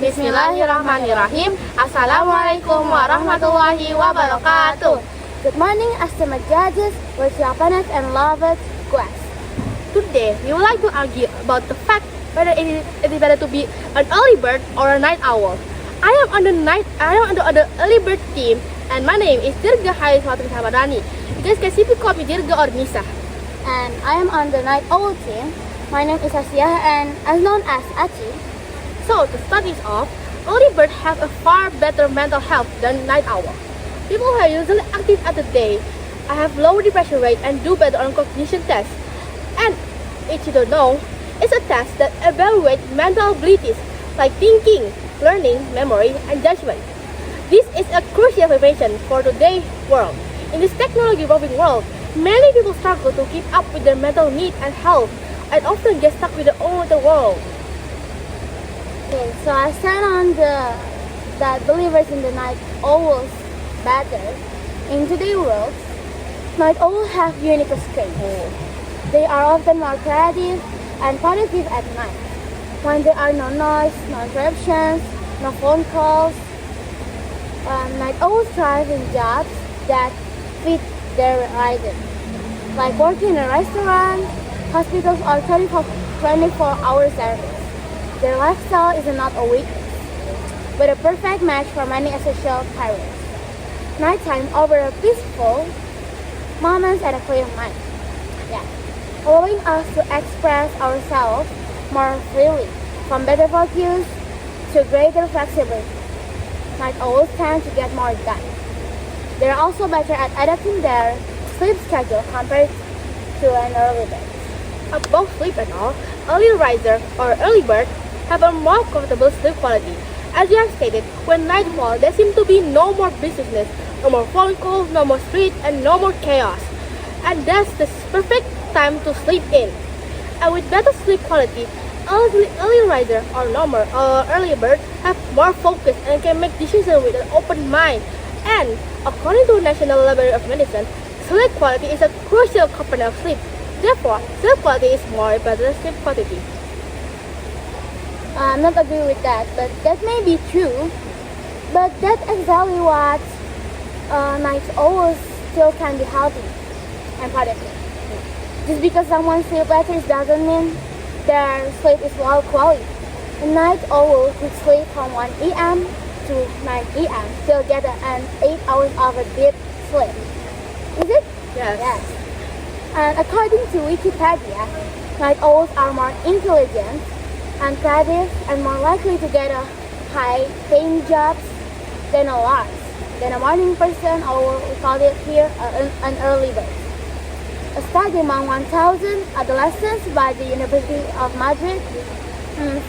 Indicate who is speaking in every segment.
Speaker 1: Bismillahirrahmanirrahim. Assalamualaikum warahmatullahi wabarakatuh.
Speaker 2: Good morning, esteemed judges, worship honest and loved guests.
Speaker 1: Today, we would like to argue about the fact whether it is better to be an early bird or a night owl. I am on the early bird team, and my name is Dirga Hariswatri. You guys can simply call me Dirga or Misa.
Speaker 2: And I am on the night owl team. My name is Asia and as known as Achi.
Speaker 1: So, to start this off, early birds have a far better mental health than night owl. People who are usually active at the day have lower depression rate and do better on cognition tests. And if you don't know, it's a test that evaluates mental abilities like thinking, learning, memory, and judgment. This is a crucial information for today's world. In this technology-evolving world, many people struggle to keep up with their mental needs and health, and often get stuck with their own little world.
Speaker 2: Okay, so I stand on that believers in the night owls better. In today's world, night owls have unique strengths. They are often more creative and productive at night, when there are no noise, no interruptions, no phone calls. Night owls thrive in jobs that fit their rhythm, like working in a restaurant, hospitals, or 24-hour service. Their lifestyle is not a weakness, but a perfect match for many essential careers. Nighttime offers peaceful moments and a clear mind, allowing us to express ourselves more freely, from better focus to greater flexibility. Night owls tend to get more done. They are also better at adapting their sleep schedule compared to an early bird.
Speaker 1: Both sleep and all, early riser or early bird have a more comfortable sleep quality. As you have stated, when night falls, there seems to be no more business, no more phone calls, no more street, and no more chaos. And that's the perfect time to sleep in. And with better sleep quality, early riser or early bird have more focus and can make decisions with an open mind. And according to National Library of Medicine, sleep quality is a crucial component of sleep. Therefore, sleep quality is more important than sleep quantity.
Speaker 2: I'm not agree with that, but that may be true. But that's exactly what night owls still can be healthy and productive. Just because someone sleeps better doesn't mean their sleep is low quality. A night owl who sleep from 1 a.m. to 9 a.m. still get an 8 hours of a deep sleep. Is it?
Speaker 1: Yes.
Speaker 2: And according to Wikipedia, night owls are more intelligent and creative and more likely to get a high-paying jobs than a morning person, or we call it here an early bird. A study among 1,000 adolescents by the University of Madrid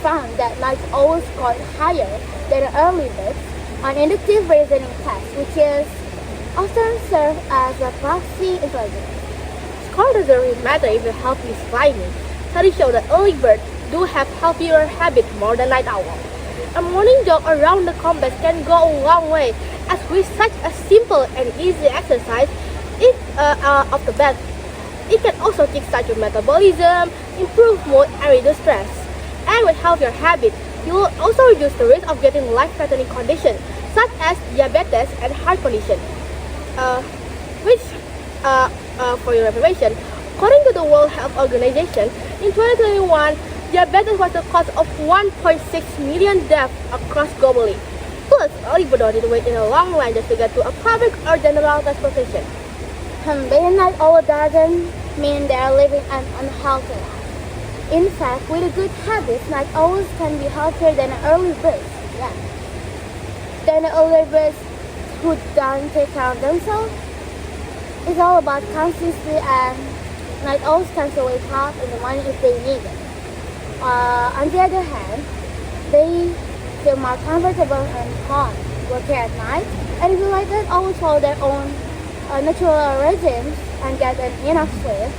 Speaker 2: found that night owls scored higher than early birds on inductive reasoning tests, which is often served as a proxy intelligence.
Speaker 1: Score doesn't really matter if your health is climbing. Studies show that early birds do have healthier habits more than night owls. A morning jog around the complex can go a long way, as with such a simple and easy exercise of the bed. It can also kickstart your metabolism, improve mood, and reduce stress. And with healthier habits, you will also reduce the risk of getting life-threatening conditions such as diabetes and heart condition. For your information, according to the World Health Organization, in 2021, diabetes was the cause of 1.6 million deaths across globally. Plus, early birds don't need to wait in a long line just to get to a public or general transportation.
Speaker 2: Being a night owl doesn't mean they are living an unhealthy life. In fact, with a good habits, night owls can be healthier than early birds. Than early birds who don't take care of themselves. It's all about consistency, and night owls can still wake up in the morning if they need it. On the other hand, they feel more comfortable and calm working at night, and if you like that, always follow their own natural rhythms and get enough sleep,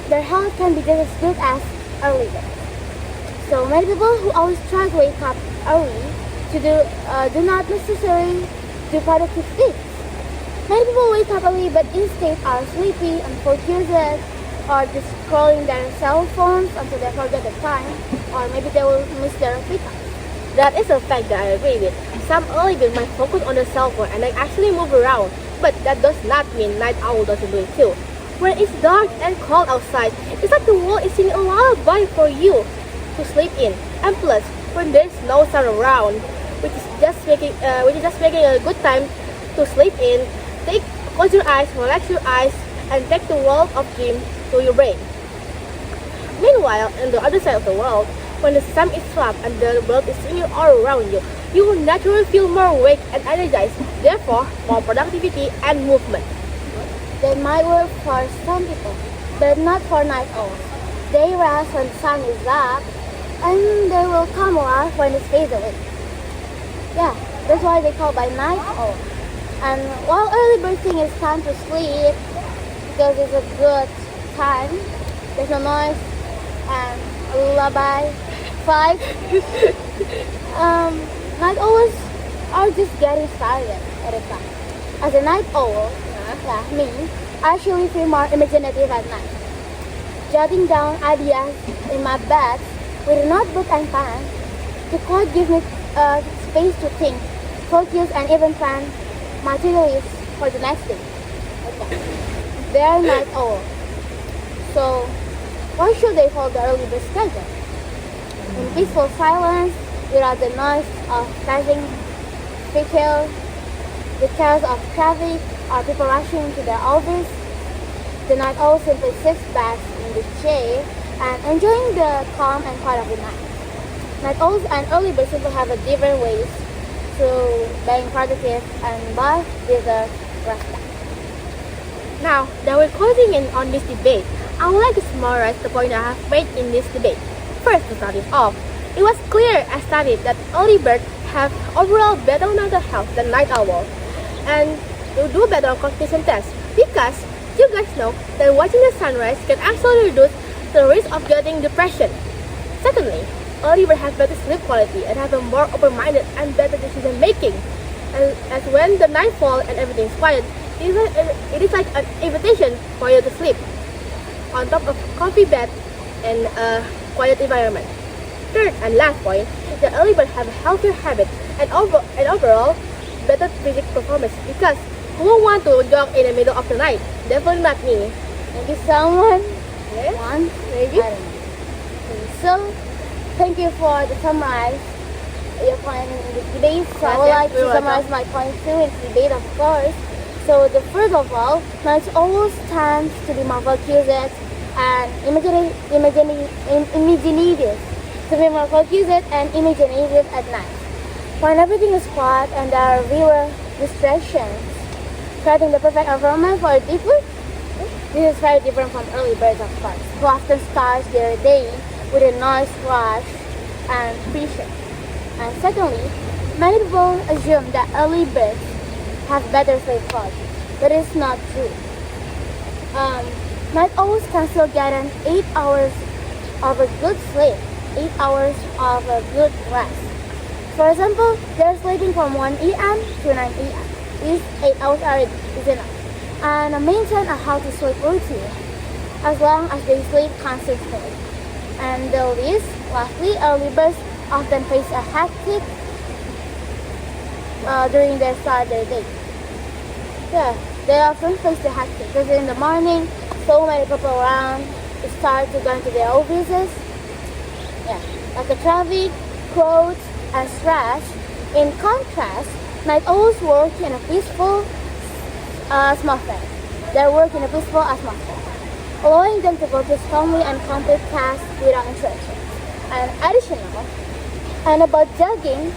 Speaker 2: their health can be just as good as early birds. So many people who always try to wake up early to do not necessarily do productive things. Many people wake up early but instead are sleepy, unfocused, or just scrolling their cell phones until they forget the time, or maybe they will miss their pickup.
Speaker 1: That is a fact that I agree with. Some early birds might focus on the cell phone and then actually move around, but that does not mean night owl doesn't do it too. When it's dark and cold outside, it's like the world is singing a lullaby for you to sleep in. And plus, when there's no sun around, which is just making a good time to sleep in, close your eyes, relax your eyes, and take the world of dream to your brain. Meanwhile, on the other side of the world, when the sun is up and the world is singing all around you, you will naturally feel more awake and energized, therefore more productivity and movement.
Speaker 2: They might work for some people, but not for night owls. They rest when the sun is up, and they will come alive when it fades away. Yeah, that's why they call by night owl. And while early bird think it's time to sleep, because it's a good time, there's no noise and a lullaby, five. Night owls are just getting started at a time. As a night owl, me, I actually feel more imaginative at night. Jotting down ideas in my bed with a notebook and pen, the quiet gives me space to think, focus, and even plan my to-do list for the next day. Okay. They are night owls, so why should they follow the early bird schedule? In peaceful silence, without the noise of passing vehicle, the chaos of traffic, or people rushing to their office, the night owl simply sits back in the chair and enjoying the calm and quiet of the night. Night owls and early birds simply have a different ways to being productive and thus deserve respect.
Speaker 1: Now that we're closing in on this debate, I would like to summarize the point I have made in this debate. First, to start it off, it was clear as studied that early birds have overall better mental health than night owls, and to do better on cognition tests because you guys know that watching the sunrise can actually reduce the risk of getting depression. Secondly, early birds have better sleep quality and have a more open-minded and better decision making. And as when the night falls and everything is quiet, it is like an invitation for you to sleep on top of comfy bed and a quiet environment. Third and last point, the early birds have a healthier habit and overall better physical performance because who will want to jog in the middle of the night? Definitely not me.
Speaker 2: Maybe someone
Speaker 1: Yes?
Speaker 2: wants,
Speaker 1: Maybe.
Speaker 2: I don't know. So, thank you for the summarize your point in the debate. So I would
Speaker 1: Yes,
Speaker 2: like to
Speaker 1: you're welcome.
Speaker 2: summarize my point too in the debate, of course. So the first of all, night always tends to be more focused and imaginative. To be more focused and imaginative at night. When everything is quiet and there are fewer distractions, creating the perfect environment for a deep sleep. This is very different from early birds, of course, who often start their day with a noise rush and pressure. And secondly, many people assume that early birds have better sleep quality, but it's not true. Night owls can still get an 8 hours of a good sleep, 8 hours of a good rest. For example, they're sleeping from 1 a.m. to 9 a.m. These 8 hours is enough. And maintain a healthy sleep routine as long as they sleep consistently. And lastly, early birds often face a hectic during their start of their day. Yeah, they often face the hectic because in the morning, so many people around start to go into their offices. Yeah, like the traffic, crowds, and stress. In contrast, night owls work in a peaceful atmosphere. They work in a peaceful atmosphere, allowing them to focus calmly and complete tasks without interruption. And additional, and about jogging,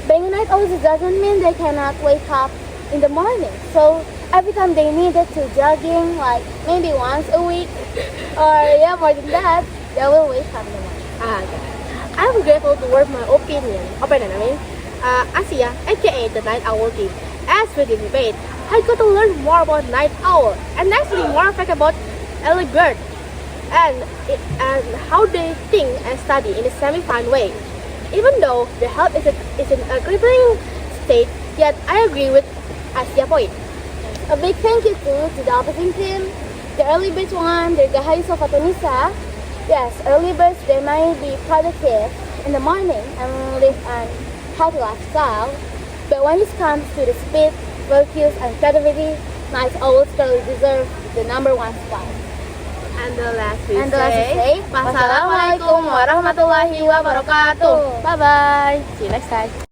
Speaker 2: being a night owl doesn't mean they cannot wake up in the morning. So every time they needed to jogging, like maybe once a week, or more than that, they will wake up in the morning.
Speaker 1: Okay. I'm grateful to work my opinion, Asia, aka the Night Owl team. As we debate, I got to learn more about Night Owl and actually more fact about early bird and how they think and study in a semi-fun way. Even though their health is in a crippling state, yet I agree with Asia point.
Speaker 2: A big thank you to the opposing team, the early birds one, the Gahayu Sofatunisa. Yes, early birds, they might be productive in the morning and live an healthy lifestyle. But when it comes to the speed, focus, and creativity, night owls clearly deserve the number one spot.
Speaker 1: And the last we
Speaker 2: And the last we say,
Speaker 1: Wassalamualaikum warahmatullahi wabarakatuh.
Speaker 2: Bye bye. See you next time.